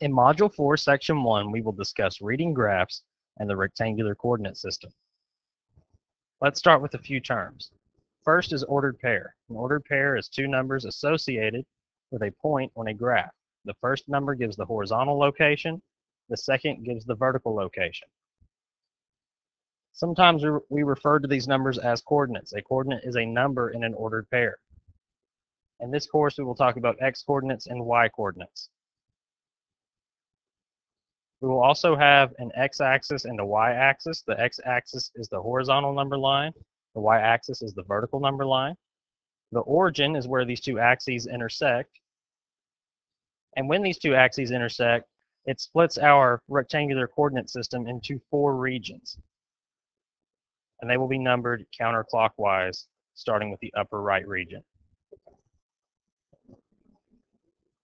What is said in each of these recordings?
In Module 4, Section 1, we will discuss reading graphs and the rectangular coordinate system. Let's start with a few terms. First is ordered pair. An ordered pair is two numbers associated with a point on a graph. The first number gives the horizontal location, the second gives the vertical location. Sometimes we refer to these numbers as coordinates. A coordinate is a number in an ordered pair. In this course, we will talk about x coordinates and y coordinates. We will also have an x-axis and a y-axis. The x-axis is the horizontal number line. The y-axis is the vertical number line. The origin is where these two axes intersect. And when these two axes intersect, it splits our rectangular coordinate system into 4 regions. And they will be numbered counterclockwise, starting with the upper right region.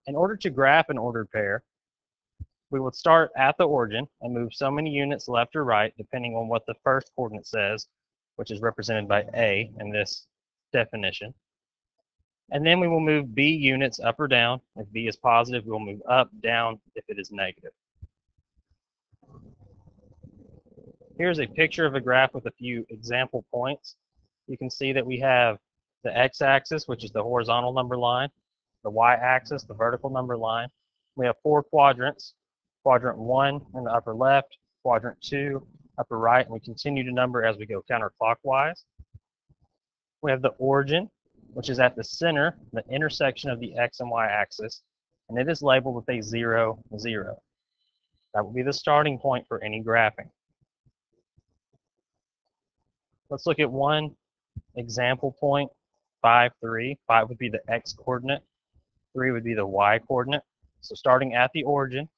In order to graph an ordered pair, we would start at the origin and move so many units left or right, depending on what the first coordinate says, which is represented by A in this definition. And then we will move B units up or down. If B is positive, we'll move up, down if it is negative. Here's a picture of a graph with a few example points. You can see that we have the x-axis, which is the horizontal number line, the y-axis, the vertical number line. We have 4 quadrants. Quadrant 1 in the upper left, quadrant 2 upper right, and we continue to number as we go counterclockwise. We have the origin, which is at the center, the intersection of the x and y axis, and it is labeled with a 0, 0. That will be the starting point for any graphing. Let's look at one example point, 5, 3. 5 would be the x coordinate, 3 would be the y coordinate. So starting at the origin,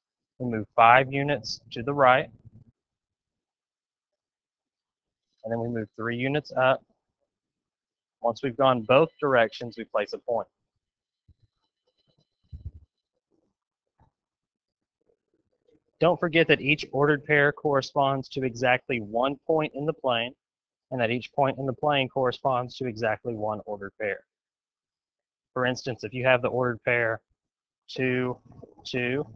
we move 5 units to the right, and then we move 3 units up. Once we've gone both directions, we place a point. Don't forget that each ordered pair corresponds to exactly 1 point in the plane, and that each point in the plane corresponds to exactly 1 ordered pair. For instance, if you have the ordered pair 2, 2,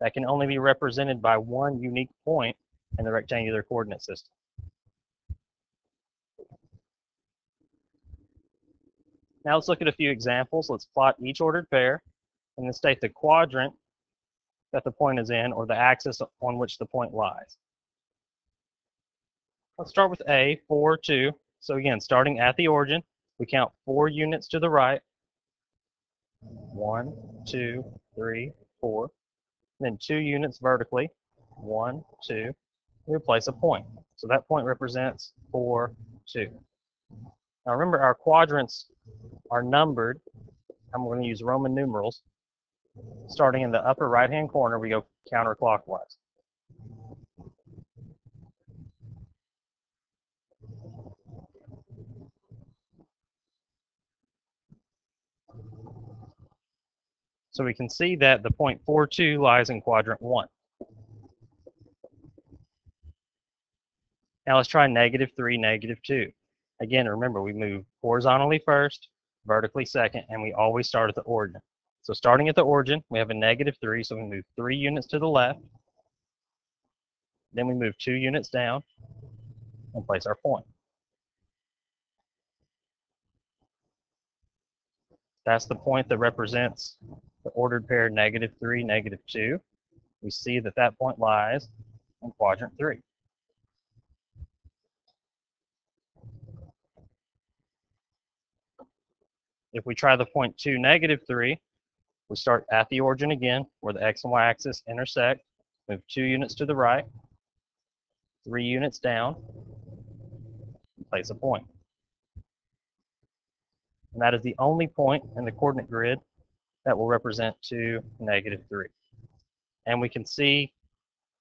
that can only be represented by 1 unique point in the rectangular coordinate system. Now let's look at a few examples. Let's plot each ordered pair and then state the quadrant that the point is in, or the axis on which the point lies. Let's start with A, 4, 2. So again, starting at the origin, we count 4 units to the right. 1, 2, 3, 4. Then 2 units vertically. 1, 2. We place a point. So that point represents 4, 2. Now remember, our quadrants are numbered. I'm going to use Roman numerals. Starting in the upper right-hand corner, we go counterclockwise. So we can see that the point 4, 2 lies in quadrant 1. Now let's try negative 3, negative 2. Again, remember, we move horizontally first, vertically second, and we always start at the origin. So starting at the origin, we have a negative 3, so we move 3 units to the left. Then we move 2 units down and place our point. That's the point that represents the ordered pair negative 3, negative 2. We see that that point lies in quadrant 3. If we try the point 2, negative 3, we start at the origin again, where the x and y axis intersect, move 2 units to the right, 3 units down, and place a point. And that is the only point in the coordinate grid that will represent 2, negative 3. And we can see,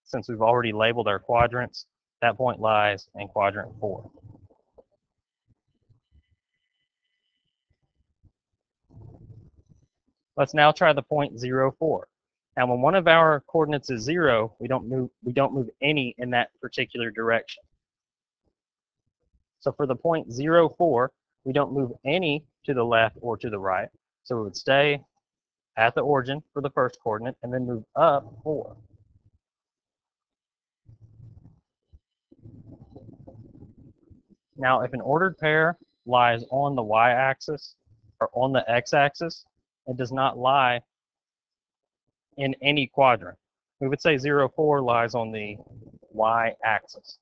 since we've already labeled our quadrants, that point lies in quadrant 4. Let's now try the point 0, 4. Now, when one of our coordinates is 0, we don't move any in that particular direction. So for the point 0, 4, we don't move any to the left or to the right. So we would stay at the origin for the first coordinate, and then move up 4. Now, if an ordered pair lies on the y-axis or on the x-axis, it does not lie in any quadrant. We would say 0, 4 lies on the y-axis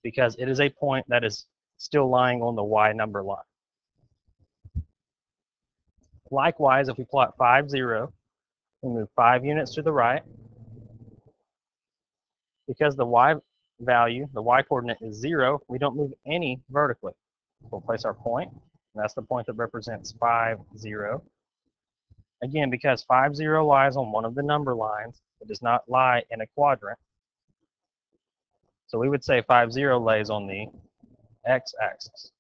because it is a point that is still lying on the y number line. Likewise, if we plot 5, 0, we move 5 units to the right. Because the y value, the y coordinate is 0, we don't move any vertically. We'll place our point, and that's the point that represents 5, 0. Again, because 5, 0 lies on one of the number lines, it does not lie in a quadrant. So we would say 5, 0 lays on the x-axis.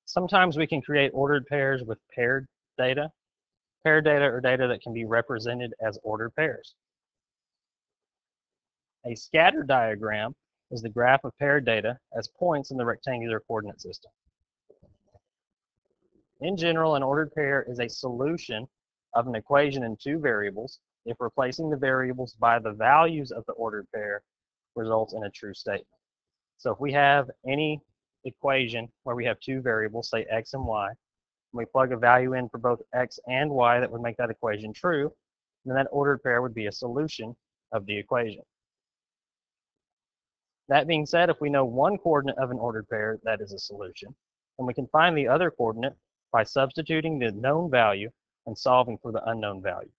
Sometimes we can create ordered pairs with paired data. Paired data are data that can be represented as ordered pairs. A scatter diagram is the graph of paired data as points in the rectangular coordinate system. In general, an ordered pair is a solution of an equation in 2 variables if replacing the variables by the values of the ordered pair results in a true statement. So if we have any equation where we have 2 variables, say x and y, and we plug a value in for both x and y that would make that equation true, then that ordered pair would be a solution of the equation. That being said, if we know one coordinate of an ordered pair, that is a solution, and we can find the other coordinate by substituting the known value and solving for the unknown value.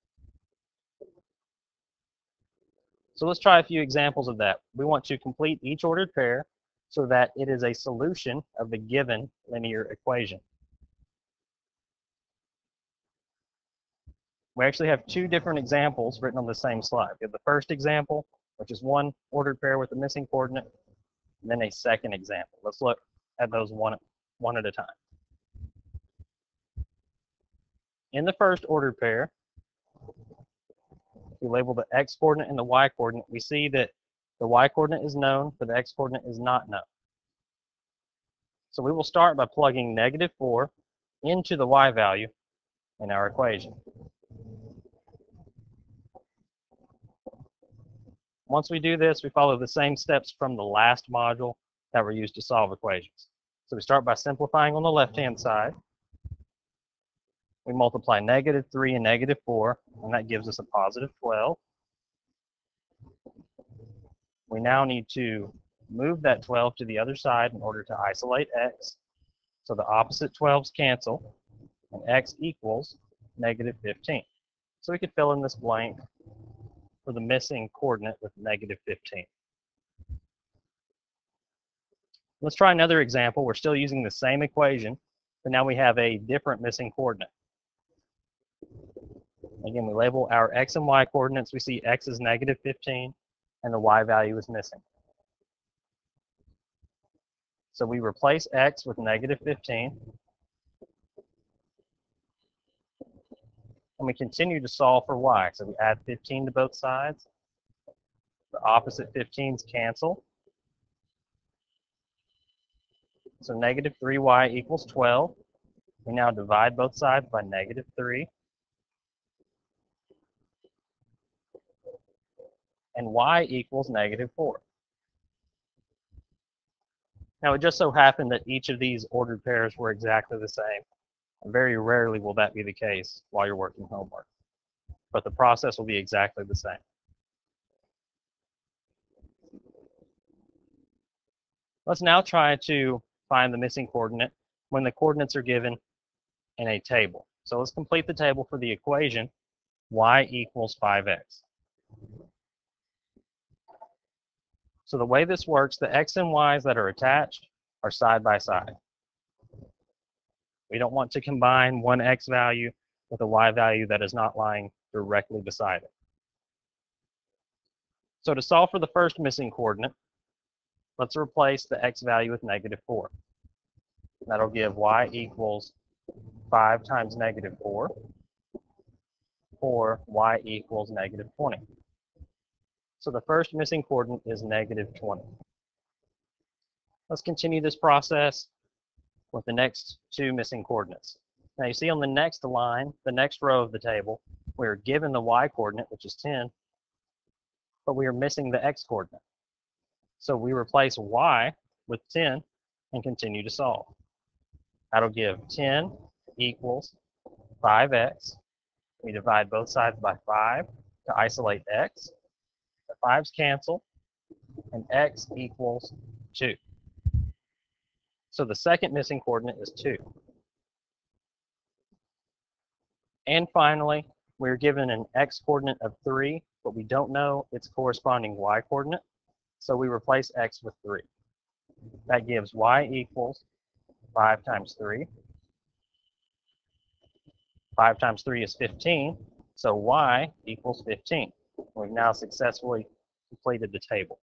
So let's try a few examples of that. We want to complete each ordered pair so that it is a solution of the given linear equation. We actually have 2 different examples written on the same slide. We have the first example, which is one ordered pair with a missing coordinate, and then a second example. Let's look at those one at a time. In the first ordered pair, we label the x coordinate and the y coordinate. We see that the y coordinate is known, but the x coordinate is not known. So we will start by plugging -4 into the y value in our equation. Once we do this, we follow the same steps from the last module that were used to solve equations. So we start by simplifying on the left-hand side. We multiply -3 and -4, and that gives us a +12. We now need to move that 12 to the other side in order to isolate x. So the opposite 12s cancel, and x equals -15. So we could fill in this blank for the missing coordinate with -15. Let's try another example. We're still using the same equation, but now we have a different missing coordinate. Again, we label our x and y coordinates. We see x is -15, and the y value is missing. So we replace x with -15, and we continue to solve for y. So we add 15 to both sides. The opposite 15s cancel. So -3y equals 12. We now divide both sides by -3. And y equals -4. Now, it just so happened that each of these ordered pairs were exactly the same. Very rarely will that be the case while you're working homework, but the process will be exactly the same. Let's now try to find the missing coordinate when the coordinates are given in a table. So let's complete the table for the equation y equals 5x. So the way this works, the x and y's that are attached are side by side. We don't want to combine one x value with a y value that is not lying directly beside it. So to solve for the first missing coordinate, let's replace the x value with -4. That'll give y equals 5 times -4, or y equals -20. So the first missing coordinate is -20. Let's continue this process with the next two missing coordinates. Now you see on the next line, the next row of the table, we're given the y coordinate, which is 10, but we are missing the x coordinate. So we replace y with 10 and continue to solve. That'll give 10 equals 5x. We divide both sides by 5 to isolate x. The 5's cancel, and x equals 2. So the second missing coordinate is 2. And finally, we're given an x coordinate of 3, but we don't know its corresponding y coordinate, so we replace x with 3. That gives y equals 5 times 3. 5 times 3 is 15, so y equals 15. We've now successfully completed the table.